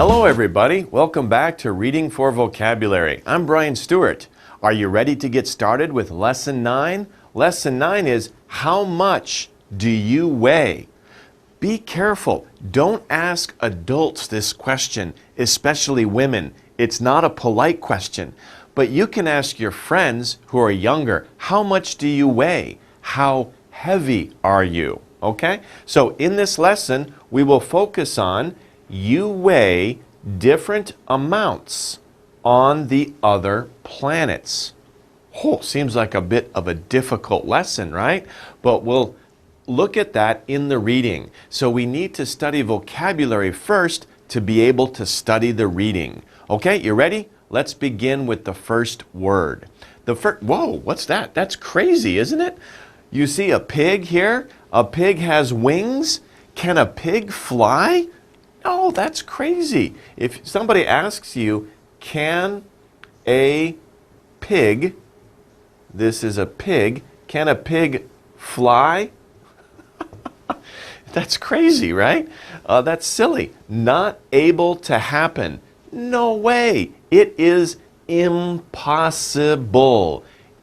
Hello everybody, welcome back to Reading for Vocabulary. I'm Brian Stewart. Are you ready to get started with Lesson 9? Lesson 9 is, how much do you weigh? Be careful, don't ask adults this question, especially women. It's not a polite question, but you can ask your friends who are younger, how much do you weigh? How heavy are you? Okay? So in this lesson, we will focus on you weigh different amounts on the other planets. Oh, seems like a bit of a difficult lesson, right? But we'll look at that in the reading. So we need to study vocabulary first to be able to study the reading. Okay, you ready? Let's begin with the first word. Whoa, what's that? That's crazy, isn't it? You see a pig here? A pig has wings? Can a pig fly? No, that's crazy. If somebody asks you, can a pig, this is a pig, can a pig fly? That's crazy, right? That's silly. Not able to happen. No way. It is impossible.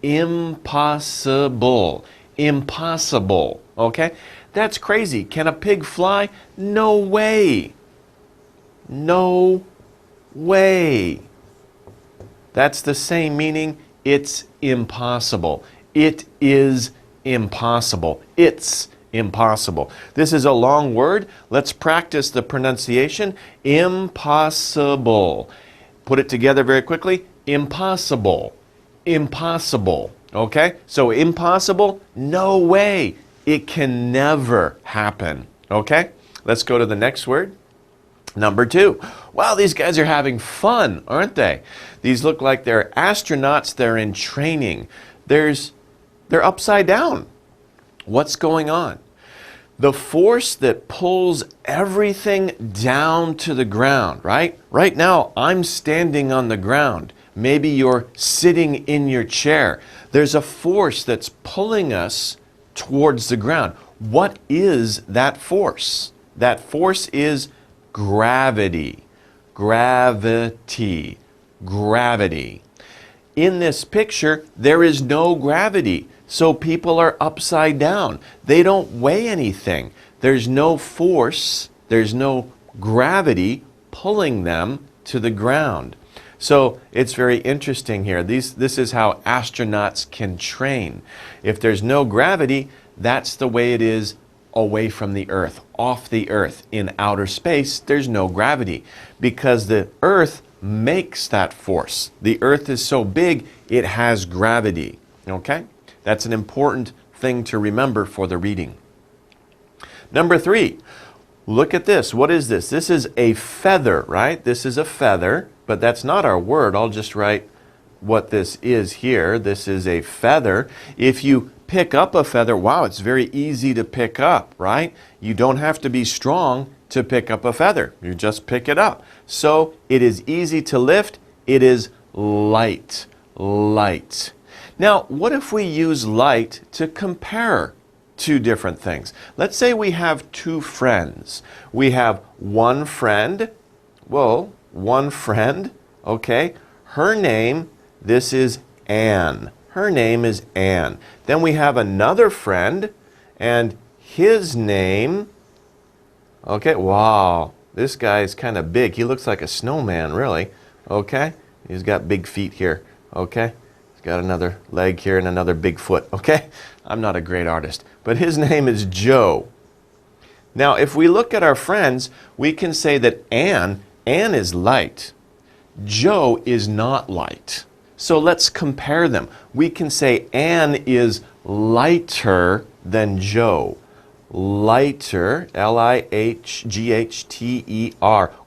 Impossible. Impossible. Okay? That's crazy. Can a pig fly? No way. No way. That's the same meaning. It's impossible. It is impossible. It's impossible. This is a long word. Let's practice the pronunciation. Impossible. Put it together very quickly. Impossible. Impossible. Okay? So impossible? No way. It can never happen. Okay? Let's go to the next word. Number 2. Wow, these guys are having fun, aren't they? These look like they're astronauts. They're in training. They're upside down. What's going on? The force that pulls everything down to the ground, right? Right now, I'm standing on the ground. Maybe you're sitting in your chair. There's a force that's pulling us towards the ground. What is that force? That force is gravity. Gravity. Gravity. In this picture, there is no gravity. So people are upside down. They don't weigh anything. There's no force, there's no gravity pulling them to the ground. So it's very interesting here. This is how astronauts can train. If there's no gravity, that's the way it is away from the Earth, off the Earth. In outer space, there's no gravity because the Earth makes that force. The Earth is so big, it has gravity. Okay? That's an important thing to remember for the reading. Number 3, look at this. What is this? This is a feather, right? This is a feather, but that's not our word. I'll just write what this is here. This is a feather. If you pick up a feather, wow, it's very easy to pick up, right? You don't have to be strong to pick up a feather. You just pick it up. So it is easy to lift. It is light. Light. Now, what if we use light to compare two different things? Let's say we have two friends. We have one friend. Well, one friend, okay? Her name, this is Anne. Her name is Anne. Then we have another friend, and his name, okay, wow, this guy is kind of big. He looks like a snowman, really, okay? He's got big feet here, okay? He's got another leg here and another big foot, okay? I'm not a great artist, but his name is Joe. Now, if we look at our friends, we can say that Anne is light. Joe is not light. So let's compare them. We can say Anne is lighter than Joe. Lighter, L-I-G-H-T-E-R.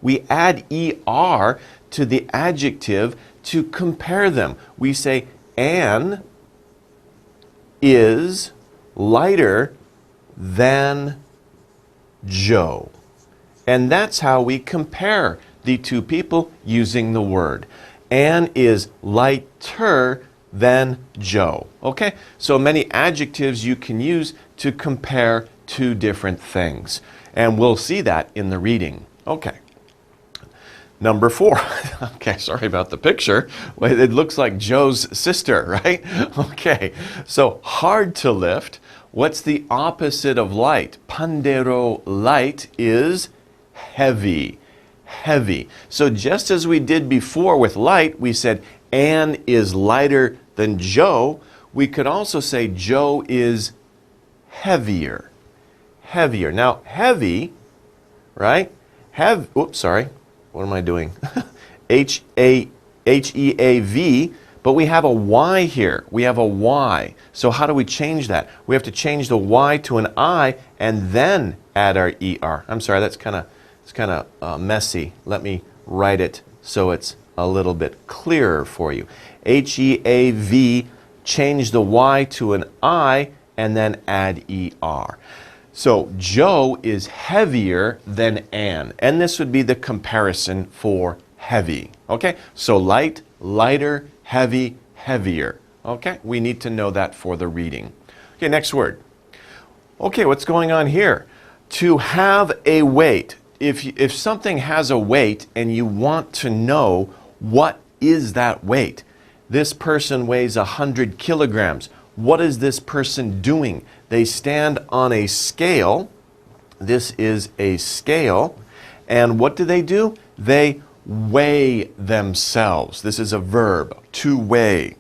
We add E-R to the adjective to compare them. We say Anne is lighter than Joe. And that's how we compare the two people using the word. Anne is lighter than Joe. Okay? So many adjectives you can use to compare two different things. And we'll see that in the reading. Okay. Number 4. Okay, sorry about the picture. Well, it looks like Joe's sister, right? Okay, so hard to lift. What's the opposite of light? Pandero light is heavy. Heavy. So just as we did before with light, we said Anne is lighter than Joe. We could also say Joe is heavier. Heavier. Now, heavy, right? Oops, sorry. What am I doing? H-E-A-V, but we have a Y here. We have a Y. So how do we change that? We have to change the Y to an I and then add our ER. I'm sorry, it's kind of messy. Let me write it so it's a little bit clearer for you. H-E-A-V, change the Y to an I and then add ER. So Joe is heavier than Anne, and this would be the comparison for heavy. Okay, so light, lighter, heavy, heavier. Okay, we need to know that for the reading. Okay, next word. Okay, what's going on here? To have a weight. If something has a weight and you want to know what is that weight, this person weighs 100 kilograms. What is this person doing? They stand on a scale. This is a scale. And what do? They weigh themselves. This is a verb, to weigh.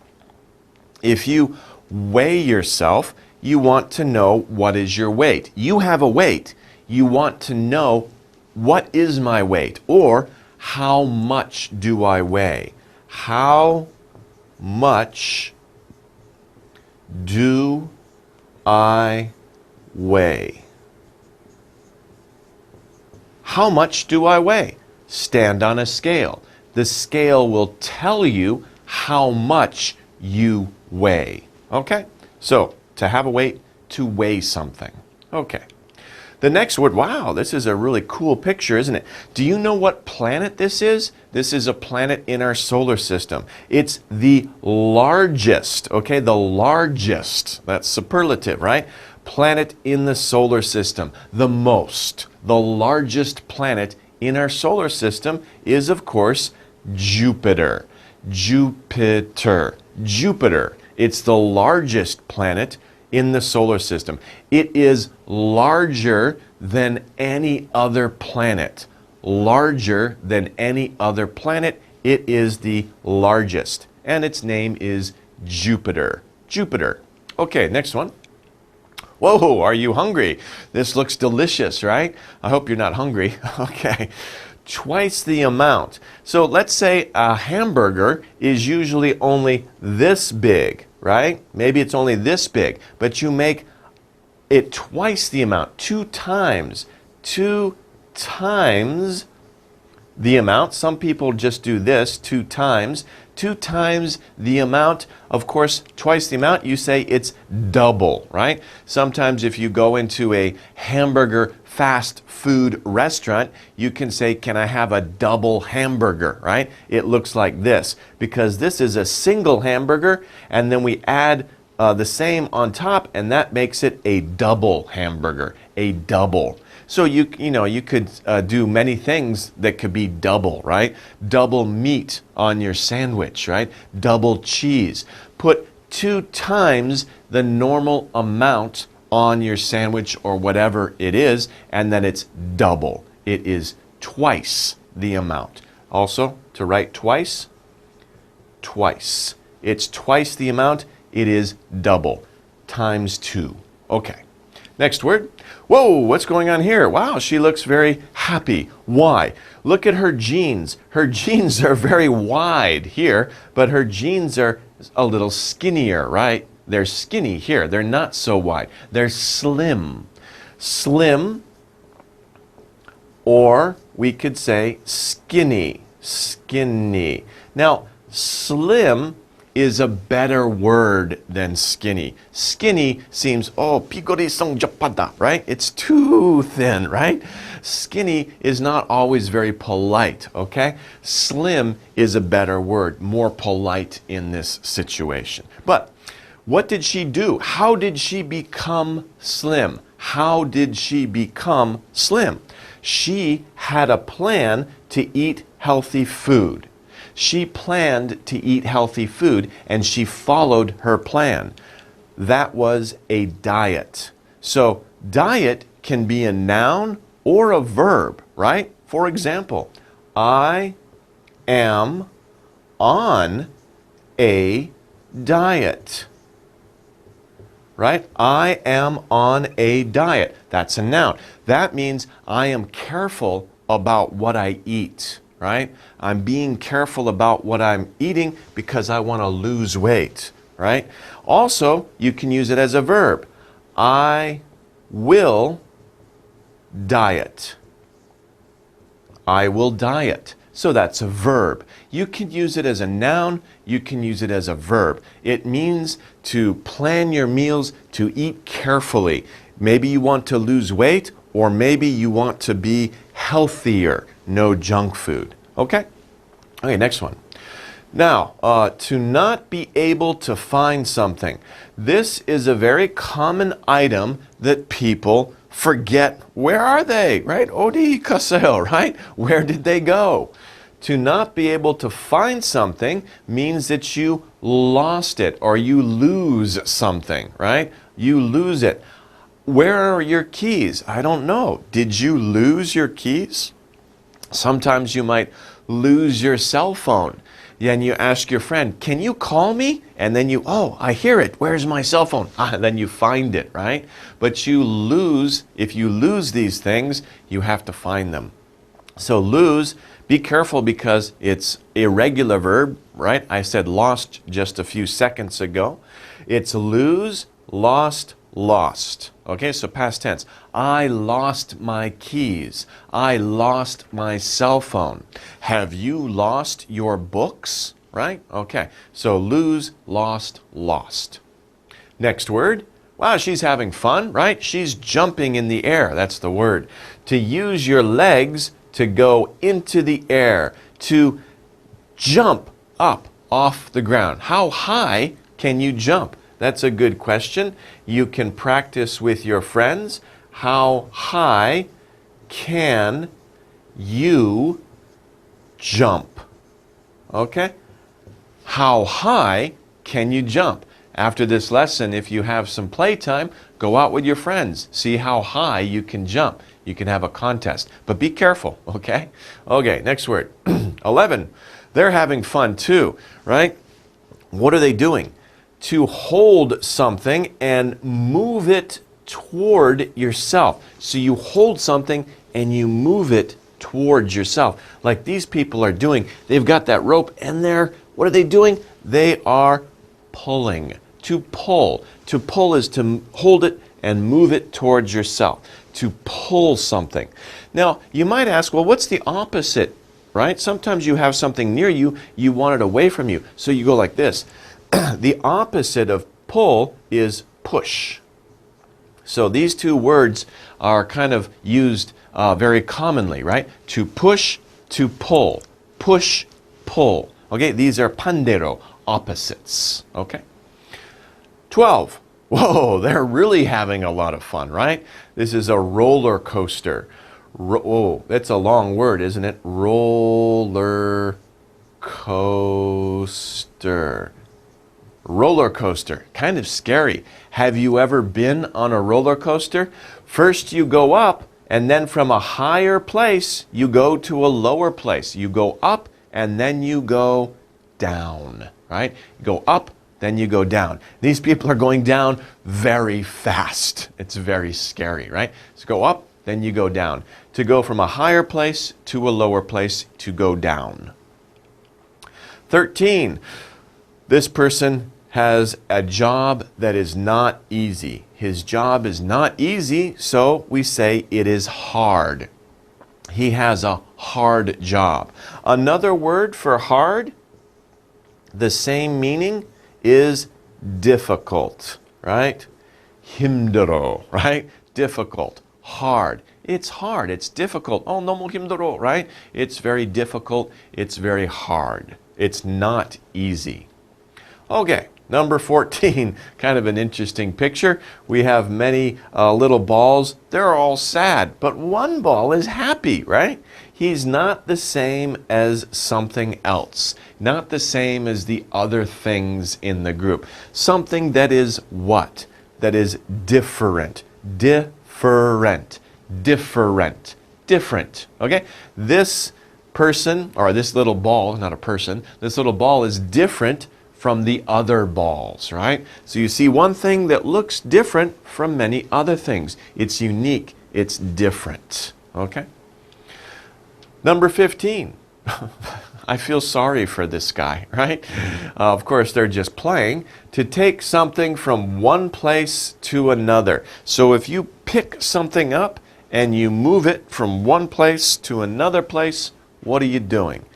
If you weigh yourself, you want to know what is your weight. You have a weight. You want to know what is my weight, or how much do I weigh? How much do I weigh? How much do I weigh? Stand on a scale. The scale will tell you how much you weigh. Okay? So, to have a weight, to weigh something. Okay. The next word, wow, this is a really cool picture, isn't it? Do you know what planet this is? This is a planet in our solar system. It's the largest, okay, the largest, that's superlative, right? Planet in the solar system, the largest planet in our solar system is, of course, Jupiter. Jupiter. It's the largest planet in the solar system. It is larger than any other planet. Larger than any other planet. It is the largest. And its name is Jupiter. Jupiter. Okay, next one. Whoa, are you hungry? This looks delicious, right? I hope you're not hungry. Okay. Twice the amount. So let's say a hamburger is usually only this big, right? Maybe it's only this big, but you make it twice the amount, two times the amount. Some people just do this, two times the amount. Of course, twice the amount, you say it's double, right? Sometimes if you go into a hamburger fast food restaurant, you can say, can I have a double hamburger, right? It looks like this, because this is a single hamburger, and then we add the same on top, and that makes it a double hamburger, a double. So you could do many things that could be double, right? Double meat on your sandwich, right? Double cheese. Put 2 times the normal amount on your sandwich or whatever it is, and then it's double. It is twice the amount. Also, to write twice, twice. It's twice the amount. It is double. Times 2. Okay. Next word. Whoa, what's going on here? Wow, she looks very happy. Why? Look at her jeans. Her jeans are very wide here, but her jeans are a little skinnier, right? They're skinny here. They're not so wide. They're slim. Slim, or we could say skinny. Skinny. Now, slim is a better word than skinny. Skinny seems, pigorisong japada, right? It's too thin, right? Skinny is not always very polite, okay? Slim is a better word, more polite in this situation. But what did she do? How did she become slim? How did she become slim? She had a plan to eat healthy food. She planned to eat healthy food and she followed her plan. That was a diet. So diet can be a noun or a verb, right? For example, I am on a diet. Right? I am on a diet. That's a noun. That means I am careful about what I eat, right? I'm being careful about what I'm eating because I want to lose weight, right? Also, you can use it as a verb. I will diet. I will diet. So that's a verb. You can use it as a noun, you can use it as a verb. It means to plan your meals, to eat carefully. Maybe you want to lose weight, or maybe you want to be healthier. No junk food. Okay? Okay, next one. Now, to not be able to find something. This is a very common item that people forget. Where are they? Right? Odi kaseo, right? Where did they go? To not be able to find something means that you lost it or you lose something, right? You lose it. Where are your keys? I don't know. Did you lose your keys? Sometimes you might lose your cell phone. And you ask your friend, can you call me? And then you, oh, I hear it. Where's my cell phone? And then you find it, right? But you lose, if you lose these things, you have to find them. So lose, be careful because it's irregular verb, right? I said lost just a few seconds ago. It's lose, lost, lost. Okay, so past tense. I lost my keys. I lost my cell phone. Have you lost your books? Right? Okay, so lose, lost, lost. Next word. Wow, she's having fun, right? She's jumping in the air. That's the word. To use your legs to go into the air, to jump up off the ground. How high can you jump? That's a good question. You can practice with your friends. How high can you jump? Okay? How high can you jump? After this lesson, if you have some playtime, go out with your friends. See how high you can jump. You can have a contest. But be careful, okay? Okay, next word. 11. They're having fun too, right? What are they doing? To hold something and move it toward yourself. So you hold something and you move it towards yourself. Like these people are doing. They've got that rope and what are they doing? They are pulling. To pull. To pull is to hold it and move it towards yourself. To pull something. Now, you might ask, well, what's the opposite, right? Sometimes you have something near you, you want it away from you. So you go like this. The opposite of pull is push. So these two words are kind of used very commonly, right? To push, to pull. Push, pull. Okay, these are pandero, opposites. Okay. 12. Whoa, they're really having a lot of fun, right? This is a roller coaster. Oh, that's a long word, isn't it? Roller coaster. Roller coaster, kind of scary. Have you ever been on a roller coaster? First you go up, and then from a higher place, you go to a lower place. You go up, and then you go down, right? You go up, then you go down. These people are going down very fast. It's very scary, right? So go up, then you go down. To go from a higher place to a lower place, to go down. 13. This person has a job that is not easy. His job is not easy, so we say it is hard. He has a hard job. Another word for hard, the same meaning, is difficult, right? 힘들어, right? Difficult, hard. It's hard, it's difficult. Oh, 너무 힘들어, right? It's very difficult, it's very hard. It's not easy. Okay, Number 14, kind of an interesting picture. We have many little balls. They're all sad, but one ball is happy, right? He's not the same as something else, not the same as the other things in the group. Something that is what? That is different, different, different, different, okay? This person, or this little ball, not a person, this little ball is different from the other balls, right? So you see one thing that looks different from many other things. It's unique, it's different, okay? Number 15. I feel sorry for this guy, right? Of course, they're just playing to take something from one place to another. So if you pick something up and you move it from one place to another place, what are you doing?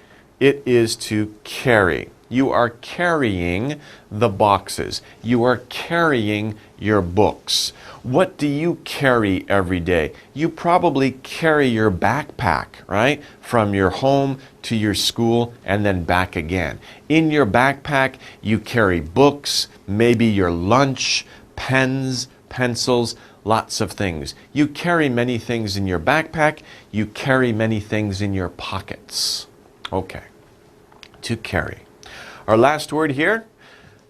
It is to carry. You are carrying the boxes. You are carrying your books. What do you carry every day? You probably carry your backpack, right? From your home to your school and then back again. In your backpack, you carry books, maybe your lunch, pens, pencils, lots of things. You carry many things in your backpack. You carry many things in your pockets. Okay, to carry. Our last word here,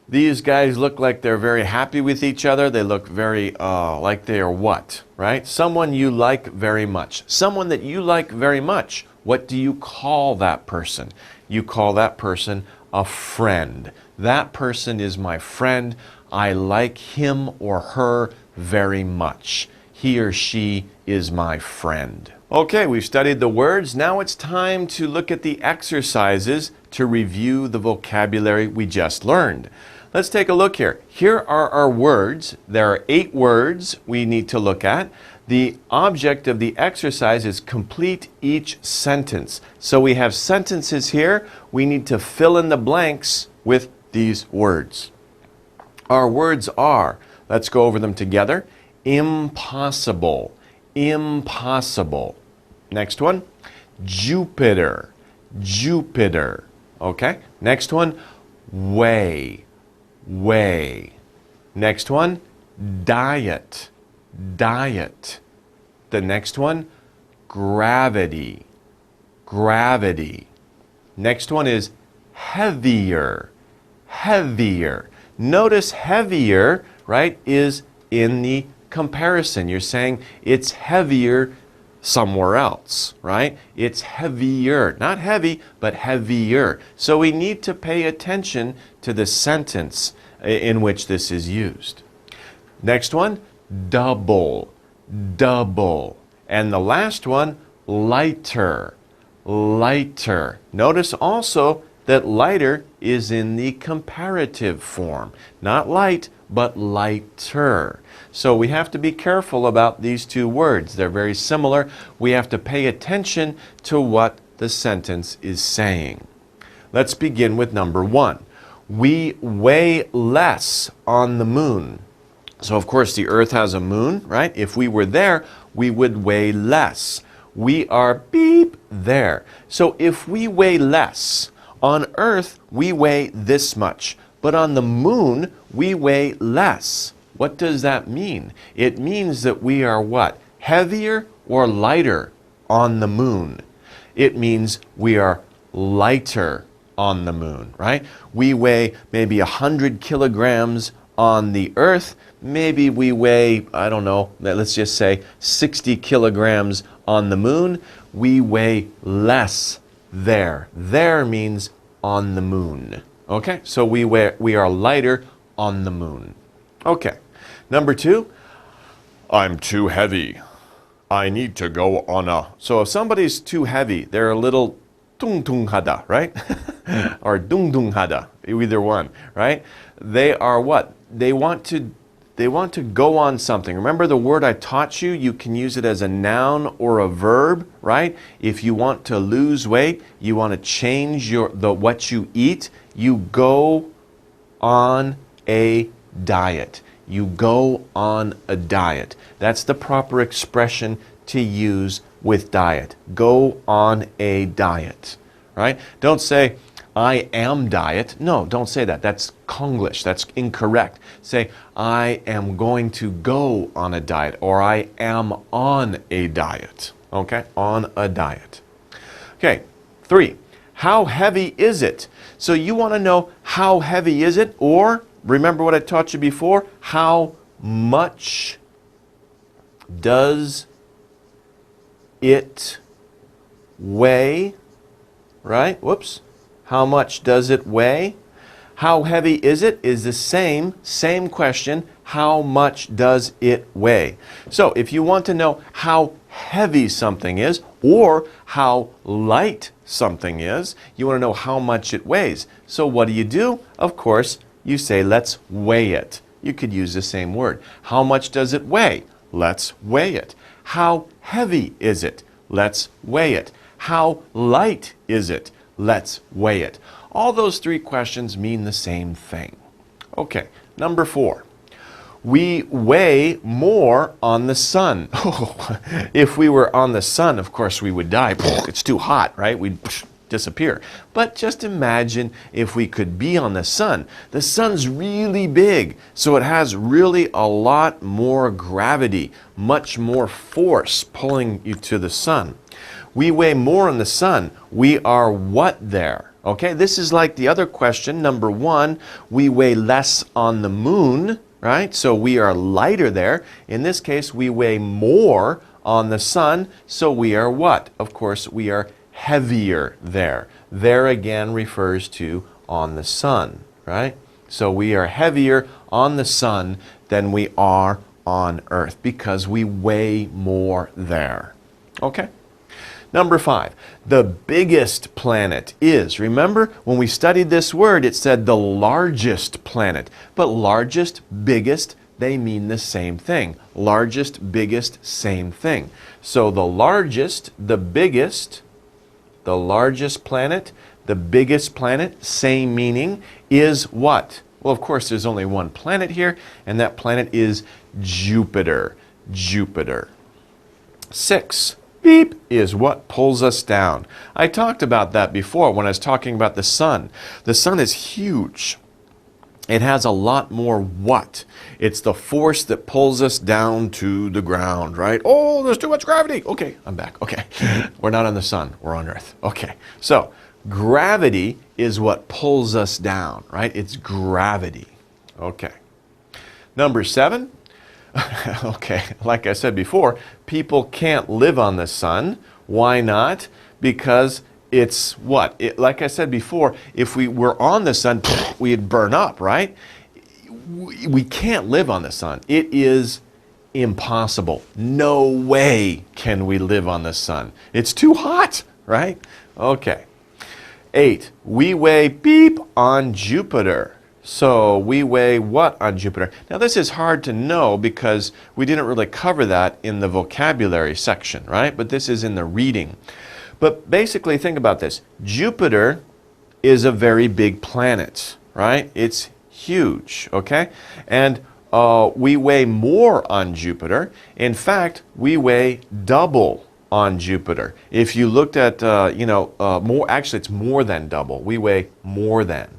these guys look like they're very happy with each other. They look very like they are what, right? Someone you like very much. Someone that you like very much. What do you call that person? You call that person a friend. That person is my friend. I like him or her very much. He or she is my friend. Okay, we've studied the words. Now it's time to look at the exercises to review the vocabulary we just learned. Let's take a look here. Here are our words. There are 8 words we need to look at. The object of the exercise is complete each sentence. So we have sentences here. We need to fill in the blanks with these words. Our words are, let's go over them together, impossible, impossible. Next one, Jupiter, Jupiter. Okay, next one, way, way. Next one, diet, diet. The next one, gravity, gravity. Next one is heavier, heavier. Notice heavier, right, is in the comparison. You're saying it's heavier somewhere else, right? It's heavier, not heavy, but heavier. So we need to pay attention to the sentence in which this is used. Next one, double, double. And the last one, lighter, lighter. Notice also that lighter is in the comparative form. Not light, but lighter. So we have to be careful about these 2 words. They're very similar. We have to pay attention to what the sentence is saying. Let's begin with number 1. We weigh less on the moon. So of course the Earth has a moon, right? If we were there, we would weigh less. We are beep there. So if we weigh less, on Earth we weigh this much, but on the moon we weigh less. What does that mean? It means that we are what? Heavier or lighter on the moon. It means we are lighter on the moon, right? We weigh maybe 100 kilograms on the Earth. Maybe we weigh, I don't know, let's just say 60 kilograms on the moon. We weigh less there. There means on the moon. Okay, so we are lighter on the moon. Okay, number 2, I'm too heavy. I need to go on a... So if somebody's too heavy, they're a little tung-tung-hada, right? Or dung-dung-hada, either one, right? They are what? They want to go on something. Remember the word I taught you? You can use it as a noun or a verb, right? If you want to lose weight, you want to change what you eat, you go on a diet. You go on a diet. That's the proper expression to use with diet. Go on a diet, right? Don't say, I am diet. No, don't say that. That's Konglish. That's incorrect. Say, I am going to go on a diet, or I am on a diet. Okay, on a diet. Okay, 3. How heavy is it? So you want to know how heavy is it, or remember what I taught you before? How much does it weigh? Right? Whoops. How much does it weigh? How heavy is it is the same question. How much does it weigh? So if you want to know how heavy something is or how light something is, you want to know how much it weighs. So what do? Of course, you say, let's weigh it. You could use the same word. How much does it weigh? Let's weigh it. How heavy is it? Let's weigh it. How light is it? Let's weigh it. All those 3 questions mean the same thing. Okay, number 4. We weigh more on the sun. Oh, if we were on the sun, of course, we would die. It's too hot, right? We'd disappear. But just imagine if we could be on the sun. The sun's really big, so it has really a lot more gravity, much more force pulling you to the sun. We weigh more on the sun. We are what there? Okay, this is like the other question, number 1. We weigh less on the moon, right? So we are lighter there. In this case, we weigh more on the sun, so we are what? Of course, we are heavier there. There again refers to on the sun, right? So we are heavier on the sun than we are on Earth because we weigh more there. Okay? Number 5, the biggest planet is, remember when we studied this word, it said the largest planet. But largest, biggest, they mean the same thing. Largest, biggest, same thing. So the largest, the biggest, the largest planet, the biggest planet, same meaning, is what? Well, of course, there's only one planet here, and that planet is Jupiter. Jupiter. 6. Beep is what pulls us down. I talked about that before when I was talking about the sun. The sun is huge. It has a lot more what? It's the force that pulls us down to the ground, right? Oh, there's too much gravity. Okay, I'm back. Okay, we're not on the sun. We're on Earth. Okay, so gravity is what pulls us down, right? It's gravity. Okay. Number 7. Okay, like I said before, people can't live on the sun. Why not? Because it's what? Like I said before, if we were on the sun, we'd burn up, right? We can't live on the sun. It is impossible. No way can we live on the sun. It's too hot, right? Okay. 8. We weigh beep on Jupiter. So we weigh what on Jupiter? Now this is hard to know because we didn't really cover that in the vocabulary section, right? But this is in the reading. But basically think about this. Jupiter is a very big planet, right? It's huge, okay? And we weigh more on Jupiter. In fact, we weigh double on Jupiter. If you looked at, more, actually it's more than double. We weigh more than.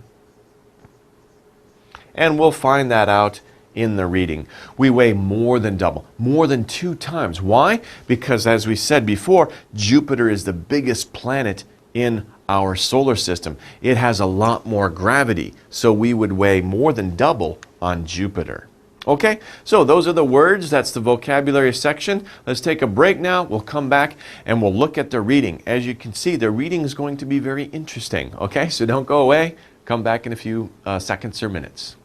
And we'll find that out in the reading. We weigh more than double, more than 2 times. Why? Because as we said before, Jupiter is the biggest planet in our solar system. It has a lot more gravity, so we would weigh more than double on Jupiter. Okay, so those are the words. That's the vocabulary section. Let's take a break now. We'll come back and we'll look at the reading. As you can see, the reading is going to be very interesting. Okay, so don't go away. Come back in a few seconds or minutes.